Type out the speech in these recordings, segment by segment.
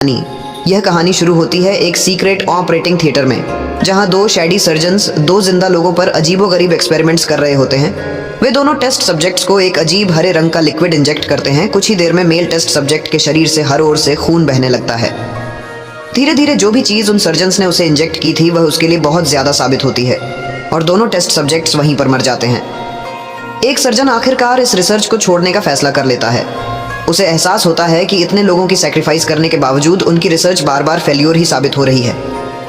यह कहानी शुरू होती है एक सीक्रेट ऑपरेटिंग थिएटर में, जहां दो शैडी सर्जन्स दो जिंदा लोगों पर अजीबोगरीब एक्सपेरिमेंट्स कर रहे होते हैं। वे दोनों टेस्ट सब्जेक्ट्स को एक अजीब हरे रंग का लिक्विड इंजेक्ट करते हैं। कुछ ही देर में मेल टेस्ट सब्जेक्ट के शरीर से हर ओर से खून बहने लगता है। धीरे धीरे जो भी चीज उन सर्जन्स ने उसे इंजेक्ट की थी वह उसके लिए बहुत ज्यादा साबित होती है और दोनों टेस्ट सब्जेक्ट्स वहीं पर मर जाते हैं। एक सर्जन आखिरकार इस रिसर्च को छोड़ने का फैसला कर लेता है। उसे एहसास होता है कि इतने लोगों की सैक्रिफाइस करने के बावजूद उनकी रिसर्च बार बार फेल्योर ही साबित हो रही है।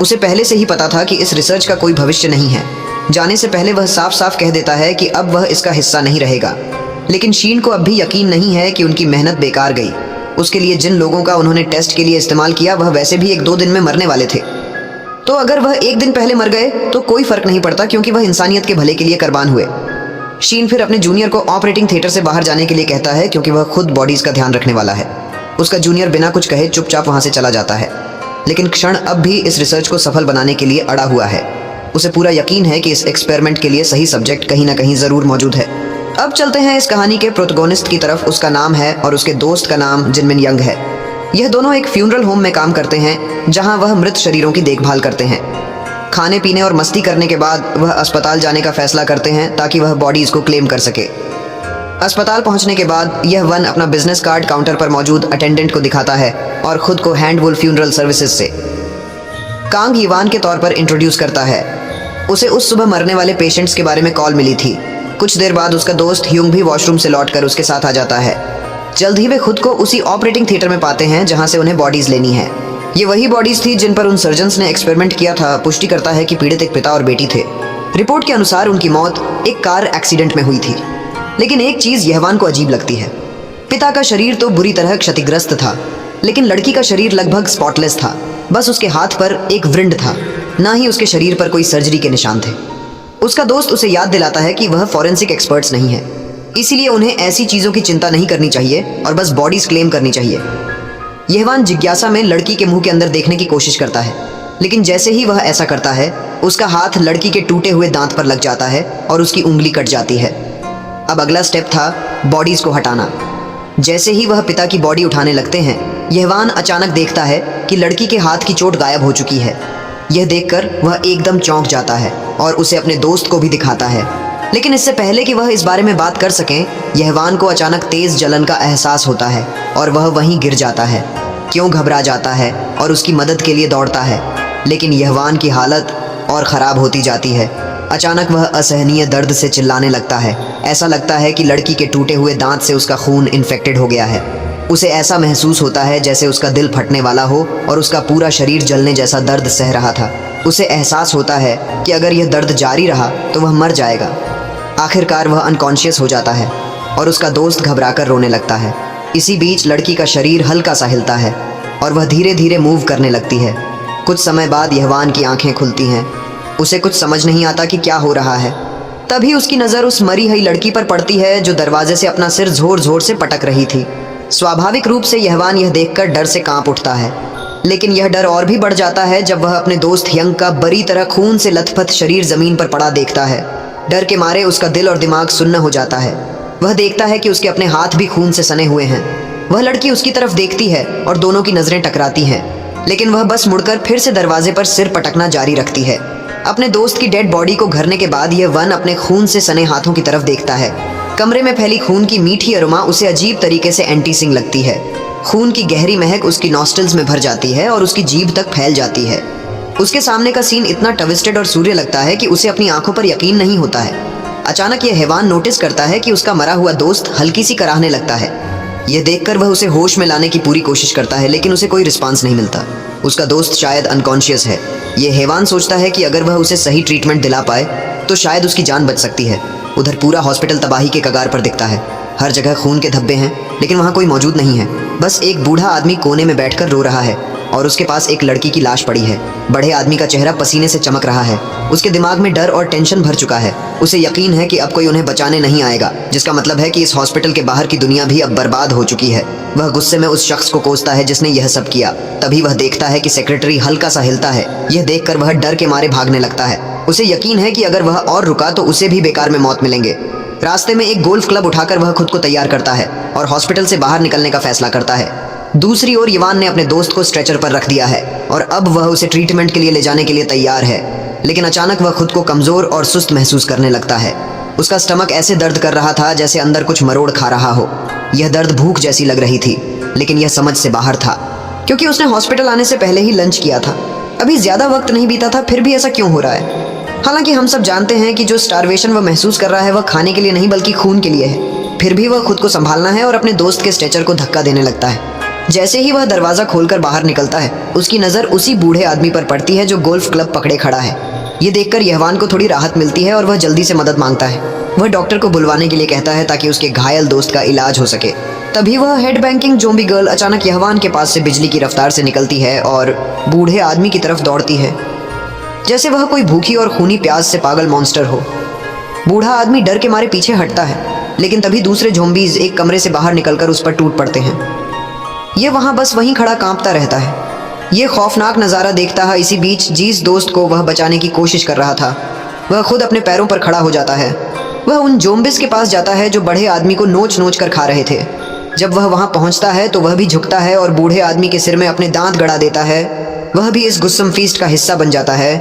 उसे पहले से ही पता था कि इस रिसर्च का कोई भविष्य नहीं है। जाने से पहले वह साफ साफ कह देता है कि अब वह इसका हिस्सा नहीं रहेगा। लेकिन शीन को अब भी यकीन नहीं है कि उनकी मेहनत बेकार गई। उसके लिए जिन लोगों का उन्होंने टेस्ट के लिए इस्तेमाल किया वह वैसे भी 1-2 दिन में मरने वाले थे। तो अगर वह 1 दिन पहले मर गए तो कोई फर्क नहीं पड़ता, क्योंकि वह इंसानियत के भले के लिए कुर्बान हुए। शीन फिर अपने जूनियर को ऑपरेटिंग थिएटर से बाहर जाने के लिए कहता है, क्योंकि वह खुद बॉडीज का ध्यान रखने वाला है। उसका जूनियर बिना कुछ कहे चुपचाप वहां से चला जाता है। लेकिन क्षण अब भी इस रिसर्च को सफल बनाने के लिए अड़ा हुआ है। उसे पूरा यकीन है कि इस एक्सपेरिमेंट के लिए सही सब्जेक्ट कहीं ना कहीं जरूर मौजूद है। अब चलते हैं इस कहानी के प्रोटोगोनिस्ट की तरफ। उसका नाम है और उसके दोस्त का नाम जिनमिन यंग है। यह दोनों एक फ्यूनरल होम में काम करते हैं, जहां वह मृत शरीरों की देखभाल करते हैं। खाने पीने और मस्ती करने के बाद वह अस्पताल जाने का फैसला करते हैं ताकि वह बॉडीज को क्लेम कर सके। अस्पताल पहुंचने के बाद यह वन अपना बिजनेस कार्ड काउंटर पर मौजूद अटेंडेंट को दिखाता है और खुद को हैंडवुल फ्यूनरल सर्विसेज से कांग यीवान के तौर पर इंट्रोड्यूस करता है। उसे उस सुबह मरने वाले पेशेंट्स के बारे में कॉल मिली थी। कुछ देर बाद उसका दोस्त ह्यूंग भी वॉशरूम से लौटकर उसके साथ आ जाता है। जल्द ही वे खुद को उसी ऑपरेटिंग थिएटर में पाते हैं जहां से उन्हें बॉडीज लेनी है। ये वही बॉडीज थी जिन पर उन सर्जन्स ने एक्सपेरिमेंट किया था। पुष्टि करता है कि पीड़ित एक पिता और बेटी थे। रिपोर्ट के अनुसार उनकी मौत एक कार एक्सीडेंट में हुई थी। लेकिन एक चीज यहवान को अजीब लगती है। पिता का शरीर तो बुरी तरह क्षतिग्रस्त था, लेकिन लड़की का शरीर लगभग स्पॉटलेस था। बस उसके हाथ पर एक व्रिंड था, ना ही उसके शरीर पर कोई सर्जरी के निशान थे। उसका दोस्त उसे याद दिलाता है कि वह फॉरेंसिक एक्सपर्ट्स नहीं है, इसीलिए उन्हें ऐसी चीजों की चिंता नहीं करनी चाहिए और बस बॉडीज क्लेम करनी चाहिए। यहवान जिज्ञासा में लड़की के मुंह के अंदर देखने की कोशिश करता है, लेकिन जैसे ही वह ऐसा करता है उसका हाथ लड़की के टूटे हुए दांत पर लग जाता है और उसकी उंगली कट जाती है। अब अगला स्टेप था बॉडीज को हटाना। जैसे ही वह पिता की बॉडी उठाने लगते हैं, यहवान अचानक देखता है कि लड़की के हाथ की चोट गायब हो चुकी है। यह देखकर वह एकदम चौंक जाता है और उसे अपने दोस्त को भी दिखाता है। लेकिन इससे पहले कि वह इस बारे में बात कर सकें, यहवान को अचानक तेज जलन का एहसास होता है और वह वहीं गिर जाता है। क्यों घबरा जाता है और उसकी मदद के लिए दौड़ता है, लेकिन यहवान की हालत और ख़राब होती जाती है। अचानक वह असहनीय दर्द से चिल्लाने लगता है। ऐसा लगता है कि लड़की के टूटे हुए दांत से उसका खून इन्फेक्टेड हो गया है। उसे ऐसा महसूस होता है जैसे उसका दिल फटने वाला हो और उसका पूरा शरीर जलने जैसा दर्द सह रहा था। उसे एहसास होता है कि अगर यह दर्द जारी रहा तो वह मर जाएगा। आखिरकार वह अनकॉन्शियस हो जाता है और उसका दोस्त घबराकर रोने लगता है। इसी बीच लड़की का शरीर हल्का सा हिलता है और वह धीरे धीरे मूव करने लगती है। कुछ समय बाद यहवान की आंखें खुलती हैं। उसे कुछ समझ नहीं आता कि क्या हो रहा है। तभी उसकी नज़र उस मरी हुई लड़की पर पड़ती है जो दरवाजे से अपना सिर जोर जोर से पटक रही थी। स्वाभाविक रूप से यहवान यह देखकर डर से कांप उठता है, लेकिन यह डर और भी बढ़ जाता है जब वह अपने दोस्त यंग का बरी तरह खून से लथपथ शरीर जमीन पर पड़ा देखता है। डर के मारे उसका दिल और दिमाग सुन्न हो जाता है। वह देखता है कि उसके अपने हाथ भी खून से सने हुए हैं। वह लड़की उसकी तरफ देखती है और दोनों की नजरें टकराती हैं, लेकिन वह बस मुड़कर फिर से दरवाजे पर सिर पटकना जारी रखती है। अपने दोस्त की डेड बॉडी को घरने के बाद यह वन अपने खून से सने हाथों की तरफ देखता है। कमरे में फैली खून की मीठी अरोमा उसे अजीब तरीके से एंटीसिंग लगती है। खून की गहरी महक उसकी नॉस्ट्रल्स में भर जाती है और उसकी जीभ तक फैल जाती है। उसके सामने का सीन इतना ट्विस्टेड और सूर्य लगता है कि उसे अपनी आंखों पर यकीन नहीं होता है। अचानक यह हैवान नोटिस करता है कि उसका मरा हुआ दोस्त हल्की सी कराहने लगता है। यह देखकर वह उसे होश में लाने की पूरी कोशिश करता है, लेकिन उसे कोई रिस्पांस नहीं मिलता। उसका दोस्त शायद अनकॉन्शियस है। यह हैवान सोचता है कि अगर वह उसे सही ट्रीटमेंट दिला पाए तो शायद उसकी जान बच सकती है। उधर पूरा हॉस्पिटल तबाही के कगार पर दिखता है। हर जगह खून के धब्बे हैं, लेकिन वहाँ कोई मौजूद नहीं है। बस एक बूढ़ा आदमी कोने में बैठकर रो रहा है और उसके पास एक लड़की की लाश पड़ी है। बड़े आदमी का चेहरा पसीने से चमक रहा है। उसके दिमाग में डर और टेंशन भर चुका है। उसे यकीन है कि अब कोई उन्हें बचाने नहीं आएगा, जिसका मतलब है कि इस हॉस्पिटल के बाहर की दुनिया भी अब बर्बाद हो चुकी है। वह गुस्से में उस शख्स को कोसता है जिसने यह सब किया। तभी वह देखता है कि सेक्रेटरी हल्का सा हिलता है। यह देखकर वह डर के मारे भागने लगता है। उसे यकीन है कि अगर वह और रुका तो उसे भी बेकार में मौत मिलेंगे। रास्ते में एक गोल्फ क्लब उठाकर वह खुद को तैयार करता है और हॉस्पिटल से बाहर निकलने का फैसला करता है। दूसरी ओर यवान ने अपने दोस्त को स्ट्रेचर पर रख दिया है और अब वह उसे ट्रीटमेंट के लिए ले जाने के लिए तैयार है, लेकिन अचानक वह खुद को कमजोर और सुस्त महसूस करने लगता है। उसका स्टमक ऐसे दर्द कर रहा था जैसे अंदर कुछ मरोड़ खा रहा हो। यह दर्द भूख जैसी लग रही थी, लेकिन यह समझ से बाहर था, क्योंकि उसने हॉस्पिटल आने से पहले ही लंच किया था। अभी ज्यादा वक्त नहीं बीता था, फिर भी ऐसा क्यों हो रहा है? हालांकि हम सब जानते हैं कि जो स्टारवेशन वह महसूस कर रहा है वह खाने के लिए नहीं बल्कि खून के लिए है। फिर भी वह खुद को संभालना है और अपने दोस्त के स्ट्रेचर को धक्का देने लगता है। जैसे ही वह दरवाजा खोलकर बाहर निकलता है, उसकी नजर उसी बूढ़े आदमी पर पड़ती है जो गोल्फ क्लब पकड़े खड़ा है। ये देखकर यहवान को थोड़ी राहत मिलती है और वह जल्दी से मदद मांगता है। वह डॉक्टर को बुलवाने के लिए कहता है ताकि उसके घायल दोस्त का इलाज हो सके। तभी वह हेड बैंकिंग ज़ॉम्बी गर्ल अचानक यहवान के पास से बिजली की रफ्तार से निकलती है और बूढ़े आदमी की तरफ दौड़ती है, जैसे वह कोई भूखी और खूनी प्यास से पागल मॉन्स्टर हो। बूढ़ा आदमी डर के मारे पीछे हटता है, लेकिन तभी दूसरे ज़ॉम्बीज एक कमरे से बाहर निकलकर उस पर टूट पड़ते हैं। ये वहां बस वहीं खड़ा कांपता रहता है। ये खौफनाक नज़ारा देखता है। इसी बीच जिस दोस्त को वह बचाने की कोशिश कर रहा था, वह खुद अपने पैरों पर खड़ा हो जाता है। वह उन ज़ॉम्बीज के पास जाता है जो बड़े आदमी को नोच नोच कर खा रहे थे। जब वह वहां पहुंचता है तो वह भी झुकता है और बूढ़े आदमी के सिर में अपने दांत गड़ा देता है। वह भी इस गुस्सम फीस्ट का हिस्सा बन जाता है।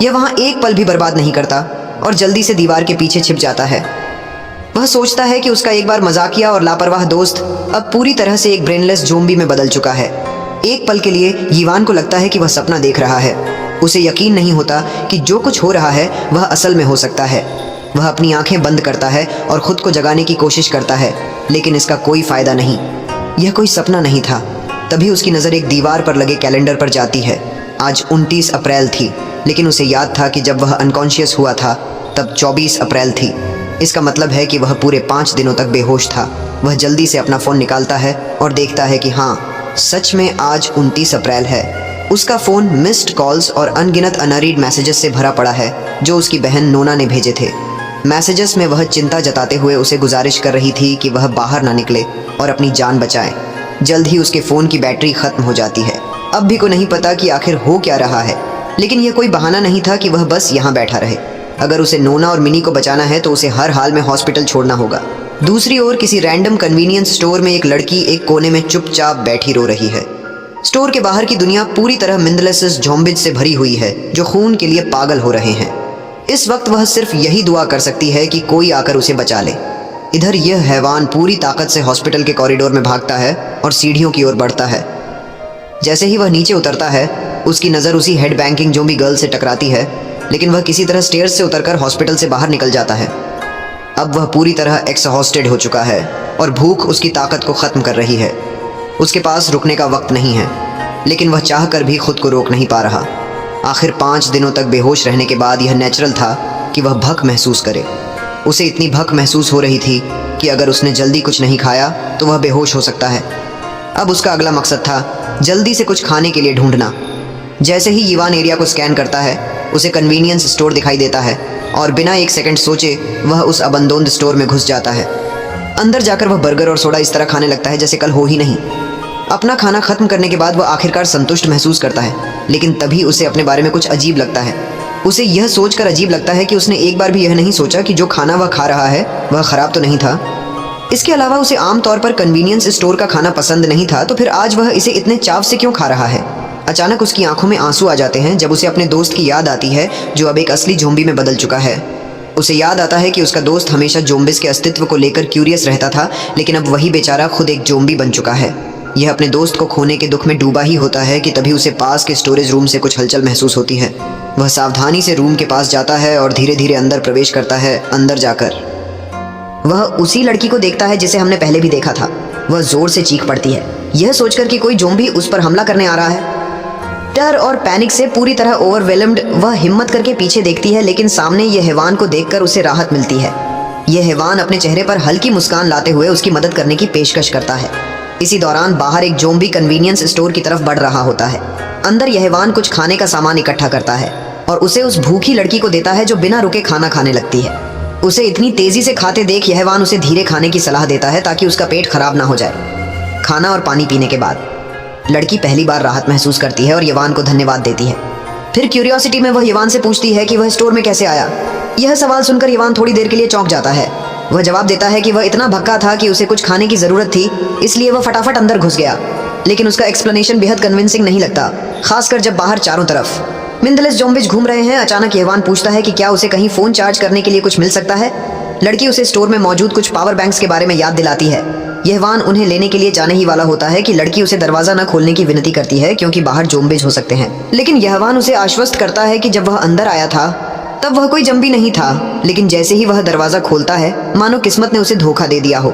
यह वहां एक पल भी बर्बाद नहीं करता और जल्दी से दीवार के पीछे छिप जाता है। वह सोचता है कि उसका एक बार मजाकिया और लापरवाह दोस्त अब पूरी तरह से एक ब्रेनलेस ज़ॉम्बी में बदल चुका है। एक पल के लिए यीवान को लगता है कि वह सपना देख रहा है। उसे यकीन नहीं होता कि जो कुछ हो रहा है वह असल में हो सकता है। वह अपनी आंखें बंद करता है और खुद को जगाने की कोशिश करता है, लेकिन इसका कोई फायदा नहीं। यह कोई सपना नहीं था। तभी उसकी नज़र एक दीवार पर लगे कैलेंडर पर जाती है। आज 29 अप्रैल थी, लेकिन उसे याद था कि जब वह अनकॉन्शियस हुआ था तब 24 अप्रैल थी। इसका मतलब है कि वह पूरे 5 दिनों तक बेहोश था। वह जल्दी से अपना फ़ोन निकालता है और देखता है कि हाँ, सच में आज 29 अप्रैल है। उसका फ़ोन मिस्ड कॉल्स और अनगिनत अनरीड मैसेजेस से भरा पड़ा है जो उसकी बहन नोना ने भेजे थे। मैसेजेस में वह चिंता जताते हुए उसे गुजारिश कर रही थी कि वह बाहर ना निकले और अपनी जान बचाए। जल्द ही उसके फ़ोन की बैटरी ख़त्म हो जाती है। अब भी को नहीं पता कि आखिर हो क्या रहा है, लेकिन यह कोई बहाना नहीं था कि वह बस यहाँ बैठा रहे। अगर उसे नोना और मिनी को बचाना है तो उसे हर हाल में हॉस्पिटल छोड़ना होगा। दूसरी ओर किसी रैंडम कन्वीनियंस स्टोर में एक लड़की एक कोने में चुपचाप बैठी रो रही है। स्टोर के बाहर की दुनिया पूरी तरह मिंदलेसेस ज़ॉम्बीज से भरी हुई है जो खून के लिए पागल हो रहे हैं। इस वक्त वह सिर्फ यही दुआ कर सकती है कि कोई आकर उसे बचा ले। इधर यह हैवान पूरी ताकत से हॉस्पिटल के कॉरिडोर में भागता है और सीढ़ियों की ओर बढ़ता है। जैसे ही वह नीचे उतरता है, उसकी नज़र उसी हेड बैंकिंग ज़ॉम्बी गर्ल से टकराती है, लेकिन वह किसी तरह स्टेयर्स से उतरकर हॉस्पिटल से बाहर निकल जाता है। अब वह पूरी तरह एक्सहॉस्टेड हो चुका है और भूख उसकी ताकत को ख़त्म कर रही है। उसके पास रुकने का वक्त नहीं है, लेकिन वह चाहकर भी खुद को रोक नहीं पा रहा। आखिर 5 दिनों तक बेहोश रहने के बाद यह नेचुरल था कि वह भूख महसूस करे। उसे इतनी भूख महसूस हो रही थी कि अगर उसने जल्दी कुछ नहीं खाया तो वह बेहोश हो सकता है। अब उसका अगला मकसद था जल्दी से कुछ खाने के लिए ढूंढना। जैसे ही यीवान एरिया को स्कैन करता है, उसे कन्वीनियंस स्टोर दिखाई देता है और बिना एक सेकंड सोचे वह उस अबंदोंद स्टोर में घुस जाता है। अंदर जाकर वह बर्गर और सोडा इस तरह खाने लगता है जैसे कल हो ही नहीं। अपना खाना खत्म करने के बाद वह आखिरकार संतुष्ट महसूस करता है, लेकिन तभी उसे अपने बारे में कुछ अजीब लगता है। उसे यह सोचकर अजीब लगता है कि उसने एक बार भी यह नहीं सोचा कि जो खाना वह खा रहा है वह ख़राब तो नहीं था। इसके अलावा उसे आमतौर पर कन्वीनियंस स्टोर का खाना पसंद नहीं था, तो फिर आज वह इसे इतने चाव से क्यों खा रहा है। अचानक उसकी आंखों में आंसू आ जाते हैं जब उसे अपने दोस्त की याद आती है जो अब एक असली ज़ॉम्बी में बदल चुका है। उसे याद आता है कि उसका दोस्त हमेशा ज़ॉम्बीज के अस्तित्व को लेकर क्यूरियस रहता था, लेकिन अब वही बेचारा खुद एक ज़ॉम्बी बन चुका है। यह अपने दोस्त को खोने के दुख में डूबा ही होता है कि तभी उसे पास के स्टोरेज रूम से कुछ हलचल महसूस होती है। वह सावधानी से रूम के पास जाता है और धीरे धीरे अंदर प्रवेश करता है। अंदर जाकर वह उसी लड़की को देखता है जिसे हमने पहले भी देखा था। वह जोर से चीख पड़ती है, यह सोचकर कि कोई ज़ॉम्बी उस पर हमला करने आ रहा है। डर और पैनिक से पूरी तरह ओवरवेलम्ड वह हिम्मत करके पीछे देखती है, लेकिन सामने यह हैवान को देखकर उसे राहत मिलती है। यह हैवान अपने चेहरे पर हल्की मुस्कान लाते हुए उसकी मदद करने की पेशकश करता है। इसी दौरान बाहर एक ज़ॉम्बी कन्वीनियंस स्टोर की तरफ बढ़ रहा होता है। अंदर यह हैवान कुछ खाने का सामान इकट्ठा करता है और उसे उस भूखी लड़की को देता है जो बिना रुके खाना खाने लगती है। उसे इतनी तेजी से खाते देख यह हैवान उसे धीरे खाने की सलाह देता है ताकि उसका पेट खराब ना हो जाए। खाना और पानी पीने के बाद लड़की पहली बार राहत महसूस करती है और यवान को धन्यवाद देती है। फिर क्यूरियोसिटी में वह यवान से पूछती है कि वह स्टोर में कैसे आया। यह सवाल सुनकर यवान थोड़ी देर के लिए चौंक जाता है। वह जवाब देता है कि वह इतना भक्का था कि उसे कुछ खाने की ज़रूरत थी, इसलिए वह फटाफट अंदर घुस गया। लेकिन उसका एक्सप्लेनेशन बेहद कन्विंसिंग नहीं लगता, खासकर जब बाहर चारों तरफ मिंदलेस ज़ॉम्बीज घूम रहे हैं। अचानक यहवान पूछता है कि क्या उसे कहीं फोन चार्ज करने के लिए कुछ मिल सकता है। लड़की उसे स्टोर में मौजूद कुछ पावर बैंक्स के बारे में याद दिलाती है। यहवान उन्हें लेने के लिए जाने ही वाला होता है कि लड़की उसे दरवाजा न खोलने की विनती करती है क्योंकि बाहर ज़ॉम्बीज हो सकते हैं। लेकिन यहवान उसे आश्वस्त करता है कि जब वह अंदर आया था तब वह कोई ज़ॉम्बी नहीं था, लेकिन जैसे ही वह दरवाजा खोलता है मानो किस्मत ने उसे धोखा दे दिया हो।